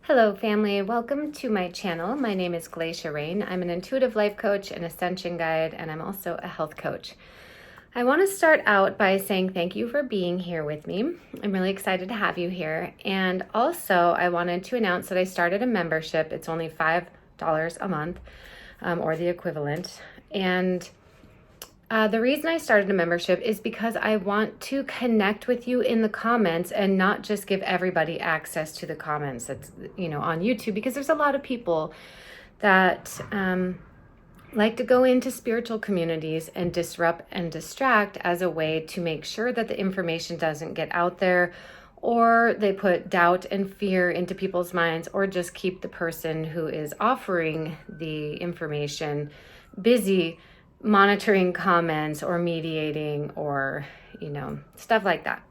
Hello family, welcome to my channel. My name is Glacia. I'm an intuitive life coach, an ascension guide, and I'm also a health coach. I want to start out by saying thank you for being here with me. I'm really excited to have you here. And also I wanted to announce that I started a membership. It's only $5 a month or the equivalent. And the reason I started a membership is because I want to connect with you in the comments and not just give everybody access to the comments that's, on YouTube, because there's a lot of people that like to go into spiritual communities and disrupt and distract as a way to make sure that the information doesn't get out there, or they put doubt and fear into people's minds, or just keep the person who is offering the information busy monitoring comments or mediating or, stuff like that.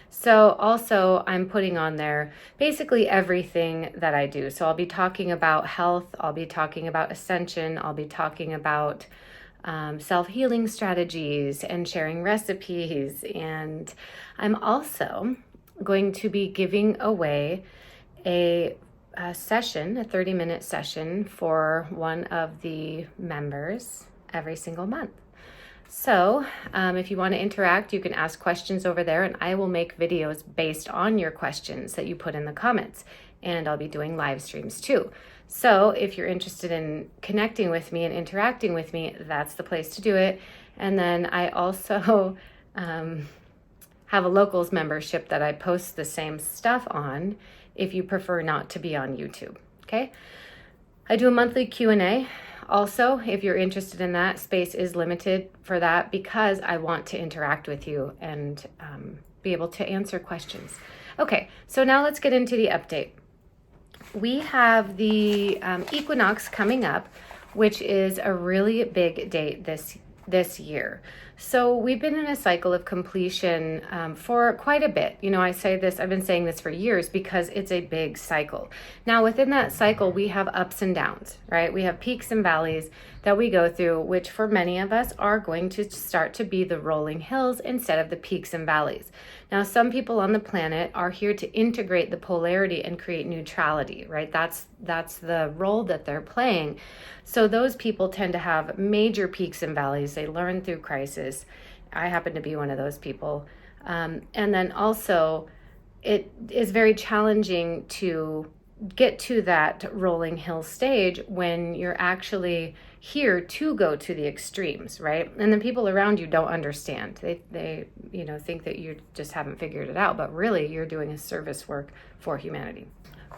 So also I'm putting on there basically everything that I do. So I'll be talking about health, I'll be talking about ascension, I'll be talking about self-healing strategies and sharing recipes. And I'm also going to be giving away a session, a 30-minute session for one of the members every single month. So if you want to interact, you can ask questions over there, and I will make videos based on your questions that you put in the comments. And I'll be doing live streams too. So if you're interested in connecting with me and interacting with me, that's the place to do it. And then I also have a locals membership that I post the same stuff on if you prefer not to be on YouTube. Okay. I do a monthly Q&A. Also, if you're interested in that, space is limited for that because I want to interact with you and be able to answer questions. Okay, so now let's get into the update. We have the Equinox coming up, which is a really big date this year. So we've been in a cycle of completion for quite a bit. I've been saying this for years because it's a big cycle. Now within that cycle, we have ups and downs, right? We have peaks and valleys that we go through, which for many of us are going to start to be the rolling hills instead of the peaks and valleys. Now, some people on the planet are here to integrate the polarity and create neutrality, right? That's the role that they're playing. So those people tend to have major peaks and valleys. They learn through crisis. I happen to be one of those people. And then also, it is very challenging to get to that rolling hill stage when you're actually here to go to the extremes, right? And the people around you don't understand. They think that you just haven't figured it out, but really you're doing a service work for humanity.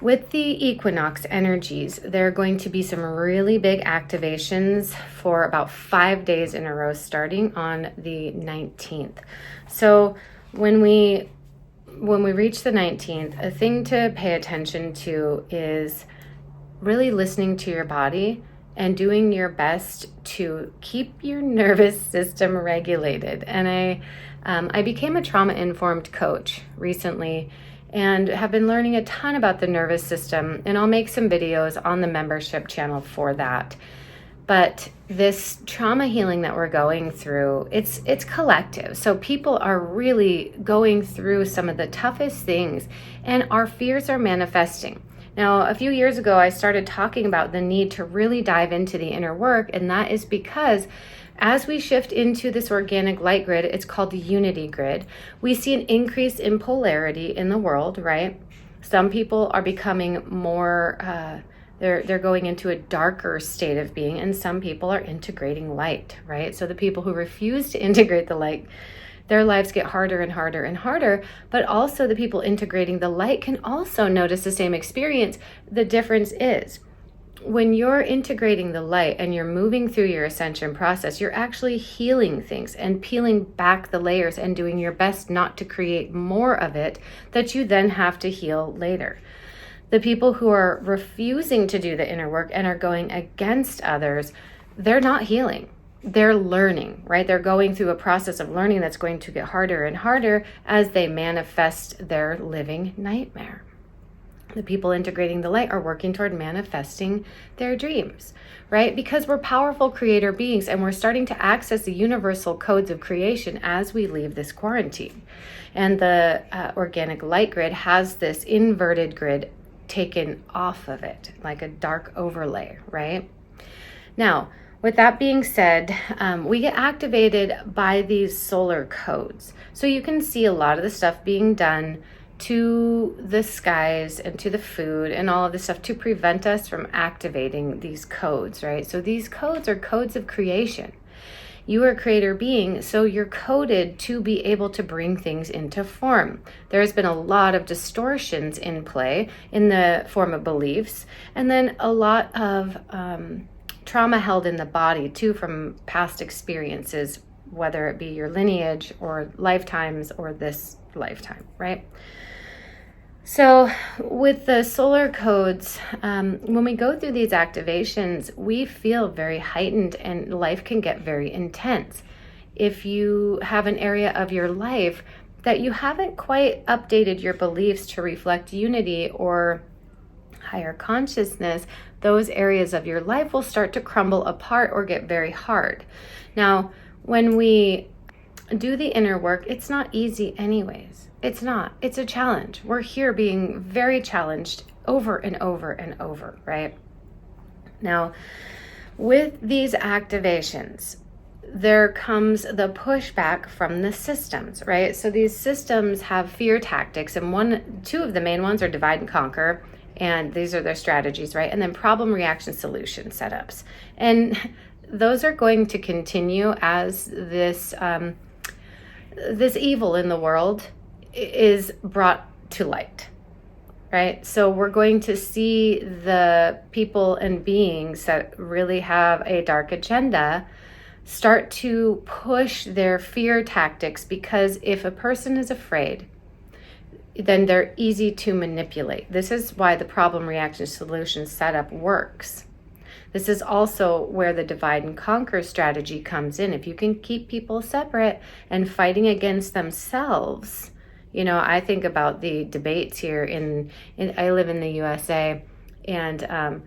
With the equinox energies, there are going to be some really big activations for about 5 days in a row, starting on the 19th. So when we reach the 19th, a thing to pay attention to is really listening to your body and doing your best to keep your nervous system regulated. And I became a trauma-informed coach recently and have been learning a ton about the nervous system, and I'll make some videos on the membership channel for that. But this trauma healing that we're going through, it's collective. So people are really going through some of the toughest things, and our fears are manifesting. Now, a few years ago, I started talking about the need to really dive into the inner work, and that is because as we shift into this organic light grid, it's called the unity grid, we see an increase in polarity in the world, right? Some people are becoming more, they're going into a darker state of being, and some people are integrating light, right? So the people who refuse to integrate the light, their lives get harder and harder and harder, but also the people integrating the light can also notice the same experience. The difference is when you're integrating the light and you're moving through your ascension process, you're actually healing things and peeling back the layers and doing your best not to create more of it that you then have to heal later. The people who are refusing to do the inner work and are going against others, they're not healing. They're learning, right? They're going through a process of learning that's going to get harder and harder as they manifest their living nightmare. The people integrating the light are working toward manifesting their dreams, right? Because we're powerful creator beings, and we're starting to access the universal codes of creation as we leave this quarantine. And the organic light grid has this inverted grid taken off of it, like a dark overlay, right? Now, with that being said, we get activated by these solar codes. So you can see a lot of the stuff being done to the skies and to the food and all of this stuff to prevent us from activating these codes, right? So these codes are codes of creation. You are a creator being, so you're coded to be able to bring things into form. There's been a lot of distortions in play in the form of beliefs, and then a lot of trauma held in the body too from past experiences, whether it be your lineage or lifetimes or this lifetime, right? So with the solar codes, when we go through these activations, we feel very heightened and life can get very intense. If you have an area of your life that you haven't quite updated your beliefs to reflect unity or higher consciousness, those areas of your life will start to crumble apart or get very hard. Now, when we do the inner work, it's not easy anyways. It's not. It's a challenge. We're here being very challenged over and over and over, right? Now, with these activations, there comes the pushback from the systems, right? So these systems have fear tactics, and two of the main ones are divide and conquer, and these are their strategies, right? And then problem, reaction, solution setups. And those are going to continue as this evil in the world is brought to light, right? So we're going to see the people and beings that really have a dark agenda start to push their fear tactics, because if a person is afraid, then they're easy to manipulate. This is why the problem, reaction, solution setup works. This is also where the divide and conquer strategy comes in. If you can keep people separate and fighting against themselves, I think about the debates here I live in the USA, and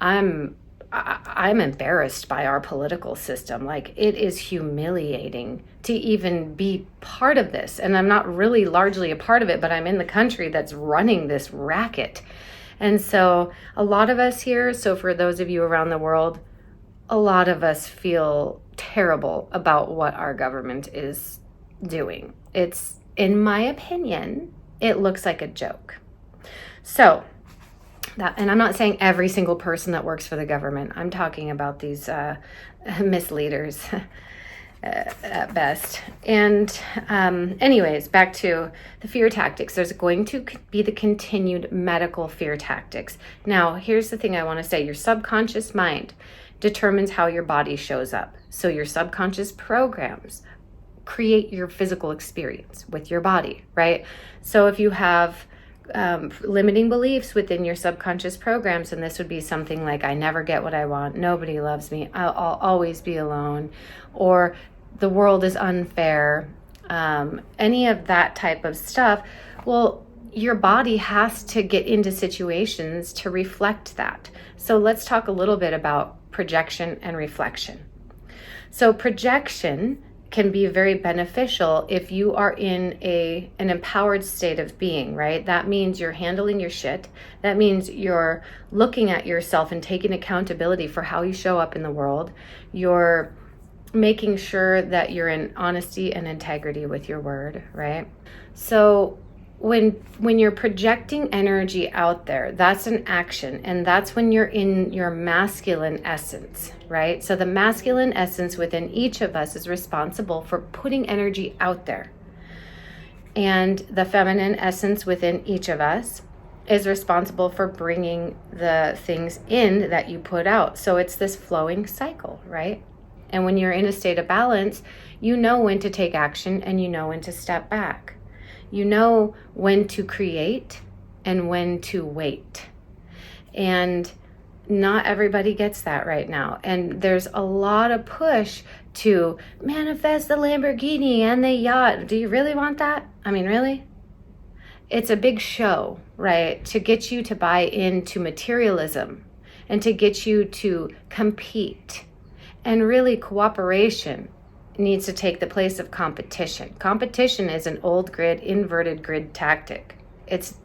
I'm embarrassed by our political system. Like, it is humiliating to even be part of this. And I'm not really largely a part of it, but I'm in the country that's running this racket. And so a lot of us here, so for those of you around the world, a lot of us feel terrible about what our government is doing. It's, in my opinion, it looks like a joke. So and I'm not saying every single person that works for the government. I'm talking about these misleaders at best. And anyways, back to the fear tactics. There's going to be the continued medical fear tactics. Now, here's the thing I want to say. Your subconscious mind determines how your body shows up. So your subconscious programs create your physical experience with your body, right? So if you have limiting beliefs within your subconscious programs, and this would be something like, I never get what I want, nobody loves me, I'll always be alone, or the world is unfair, any of that type of stuff, well, your body has to get into situations to reflect that. So let's talk a little bit about projection and reflection. So projection can be very beneficial if you are in an empowered state of being, right? That means you're handling your shit. That means you're looking at yourself and taking accountability for how you show up in the world. You're making sure that you're in honesty and integrity with your word, right? So when you're projecting energy out there, that's an action, and that's when you're in your masculine essence, right? So the masculine essence within each of us is responsible for putting energy out there. And the feminine essence within each of us is responsible for bringing the things in that you put out. So it's this flowing cycle, right? And when you're in a state of balance, you know when to take action and you know when to step back. You know when to create and when to wait. And not everybody gets that right now. And there's a lot of push to manifest the Lamborghini and the yacht. Do you really want that? I mean, really? It's a big show, right? To get you to buy into materialism and to get you to compete. And really, cooperation needs to take the place of competition. Competition is an old grid, inverted grid tactic.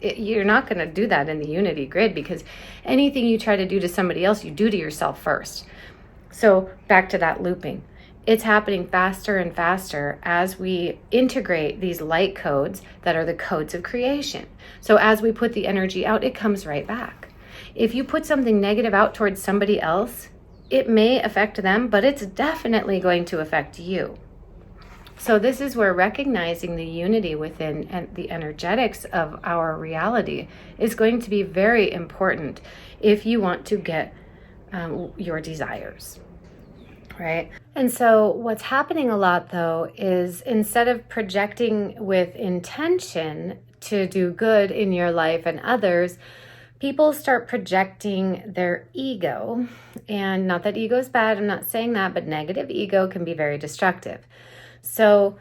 You're not going to do that in the unity grid, because anything you try to do to somebody else, you do to yourself first. So back to that looping. It's happening faster and faster as we integrate these light codes that are the codes of creation. So as we put the energy out, it comes right back. If you put something negative out towards somebody else, it may affect them, but it's definitely going to affect you. So this is where recognizing the unity within and the energetics of our reality is going to be very important if you want to get your desires, right? And so what's happening a lot, though, is instead of projecting with intention to do good in your life and others, people start projecting their ego. And not that ego is bad, I'm not saying that, but negative ego can be very destructive. So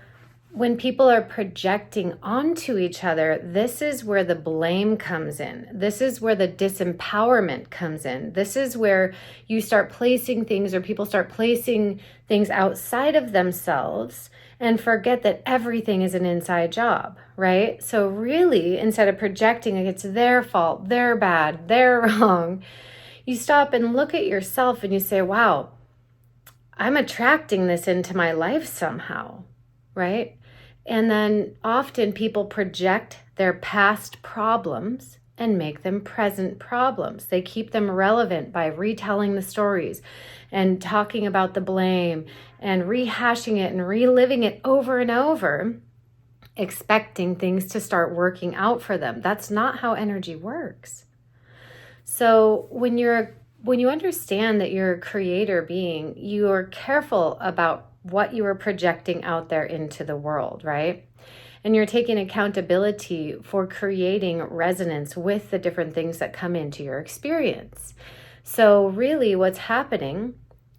when people are projecting onto each other, this is where the blame comes in. This is where the disempowerment comes in. This is where you start placing things, or people start placing things outside of themselves and forget that everything is an inside job, right? So really, instead of projecting like it's their fault, they're bad, they're wrong, you stop and look at yourself and you say, wow, I'm attracting this into my life somehow, right? And then often people project their past problems and make them present problems. They keep them relevant by retelling the stories and talking about the blame and rehashing it and reliving it over and over, expecting things to start working out for them. That's not how energy works. So when you understand that you're a creator being, you are careful about what you are projecting out there into the world, right? And you're taking accountability for creating resonance with the different things that come into your experience. So really what's happening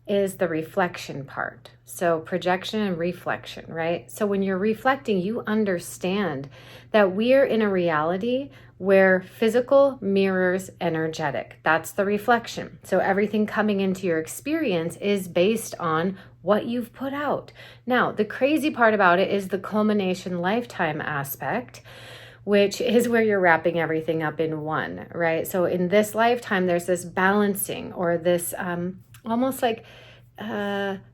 is the reflection part. So projection and reflection, right? So when you're reflecting, you understand that we're in a reality where physical mirrors energetic. That's the reflection. So everything coming into your experience is based on what you've put out. Now, the crazy part about it is the culmination lifetime aspect, which is where you're wrapping everything up in one, right? So in this lifetime, there's this balancing, or this almost like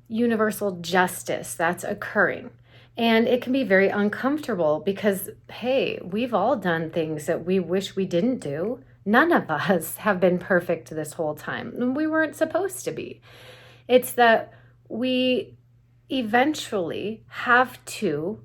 universal justice that's occurring. And it can be very uncomfortable because, hey, we've all done things that we wish we didn't do. None of us have been perfect this whole time, and we weren't supposed to be. It's that we eventually have to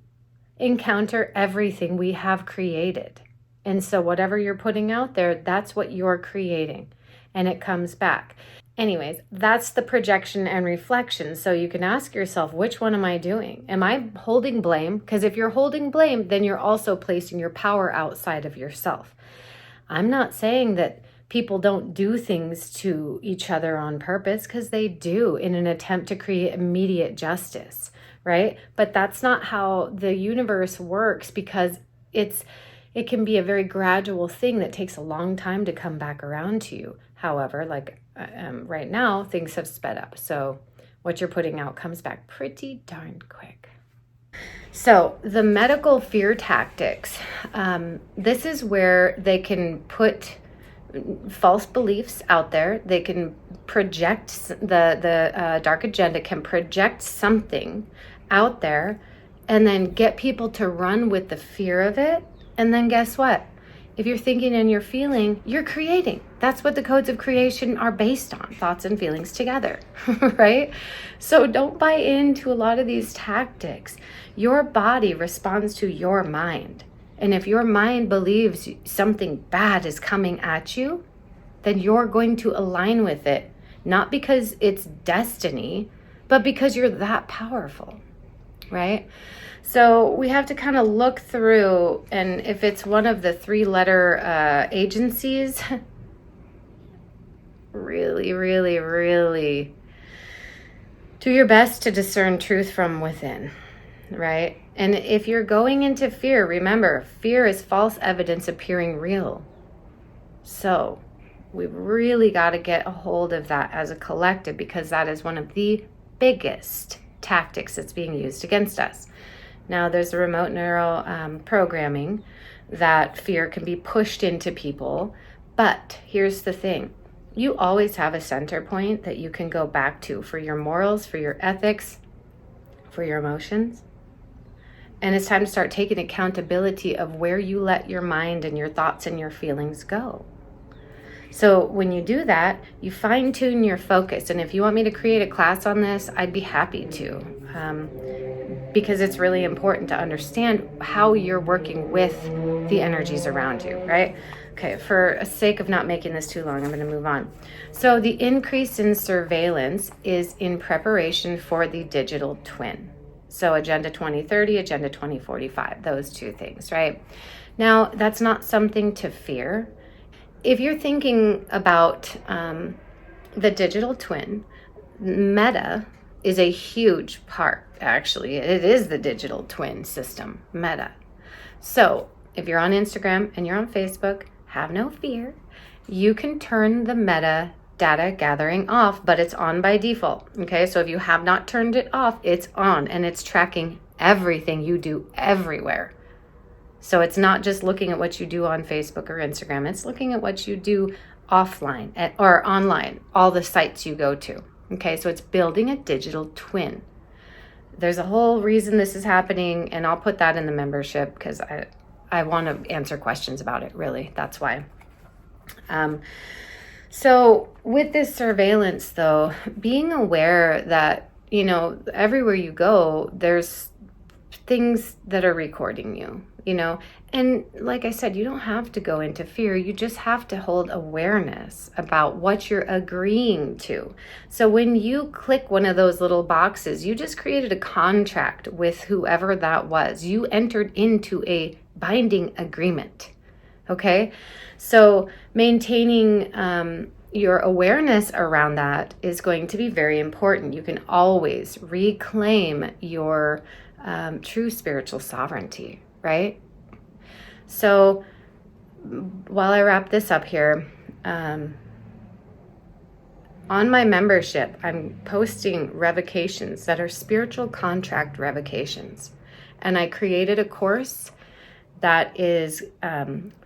encounter everything we have created. And so whatever you're putting out there, that's what you're creating, and it comes back. Anyways, that's the projection and reflection. So you can ask yourself, which one am I doing? Am I holding blame? Because if you're holding blame, then you're also placing your power outside of yourself. I'm not saying that people don't do things to each other on purpose, because they do in an attempt to create immediate justice, right? But that's not how the universe works, because it can be a very gradual thing that takes a long time to come back around to you. However, like right now, things have sped up. So what you're putting out comes back pretty darn quick. So the medical fear tactics, this is where they can put false beliefs out there. They can project, the dark agenda can project something out there and then get people to run with the fear of it. And then guess what? If you're thinking and you're feeling, you're creating. That's what the codes of creation are based on, thoughts and feelings together, right? So don't buy into a lot of these tactics. Your body responds to your mind. And if your mind believes something bad is coming at you, then you're going to align with it, not because it's destiny, but because you're that powerful, right? So we have to kind of look through, and if it's one of the 3-letter agencies, really, really, really do your best to discern truth from within, right? And if you're going into fear, remember, fear is false evidence appearing real. So we've really got to get a hold of that as a collective, because that is one of the biggest tactics that's being used against us. Now, there's the remote neural programming that fear can be pushed into people. But here's the thing. You always have a center point that you can go back to for your morals, for your ethics, for your emotions. And it's time to start taking accountability of where you let your mind and your thoughts and your feelings go. So when you do that, you fine tune your focus. And if you want me to create a class on this, I'd be happy to, because it's really important to understand how you're working with the energies around you, right? Okay, for the sake of not making this too long, I'm going to move on. So the increase in surveillance is in preparation for the digital twin. So Agenda 2030, Agenda 2045, those two things, right? Now, that's not something to fear. If you're thinking about the digital twin, Meta is a huge part, actually. It is the digital twin system, Meta. So if you're on Instagram and you're on Facebook, have no fear. You can turn the Meta data gathering off, but it's on by default. Okay, so if you have not turned it off, it's on and it's tracking everything you do everywhere. So it's not just looking at what you do on Facebook or Instagram, it's looking at what you do offline or online, all the sites you go to. Okay, so it's building a digital twin. There's a whole reason this is happening, and I'll put that in the membership because I want to answer questions about it, really. That's why. So with this surveillance, though, being aware that, everywhere you go, there's things that are recording you, and like I said, you don't have to go into fear. You just have to hold awareness about what you're agreeing to. So when you click one of those little boxes, you just created a contract with whoever that was. You entered into a binding agreement. Okay, so maintaining your awareness around that is going to be very important. You can always reclaim your true spiritual sovereignty, right? So while I wrap this up here, on my membership, I'm posting revocations that are spiritual contract revocations. And I created a course that is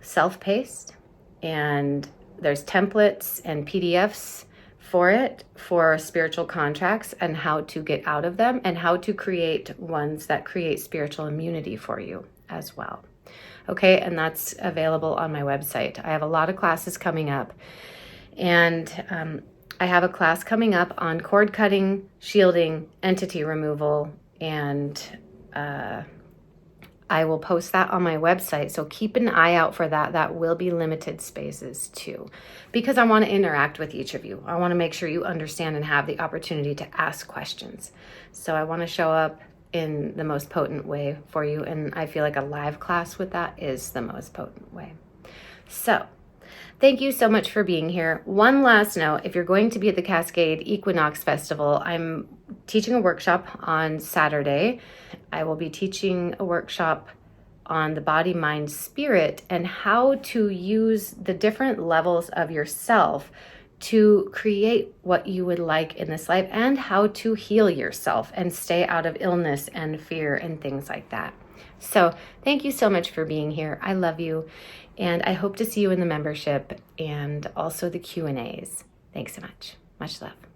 self-paced, and there's templates and PDFs for it, for spiritual contracts and how to get out of them and how to create ones that create spiritual immunity for you as well. Okay, and that's available on my website. I have a lot of classes coming up, and I have a class coming up on cord cutting, shielding, entity removal, and I will post that on my website, so keep an eye out for that. That will be limited spaces too, because I want to interact with each of you. I want to make sure you understand and have the opportunity to ask questions. So I want to show up in the most potent way for you, and I feel like a live class with that is the most potent way. So thank you so much for being here. One last note, if you're going to be at the Cascade Equinox Festival, I'm teaching a workshop on Saturday. I will be teaching a workshop on the body, mind, spirit, and how to use the different levels of yourself to create what you would like in this life, and how to heal yourself and stay out of illness and fear and things like that. So thank you so much for being here. I love you, and I hope to see you in the membership and also the Q&As. Thanks so much. Much love.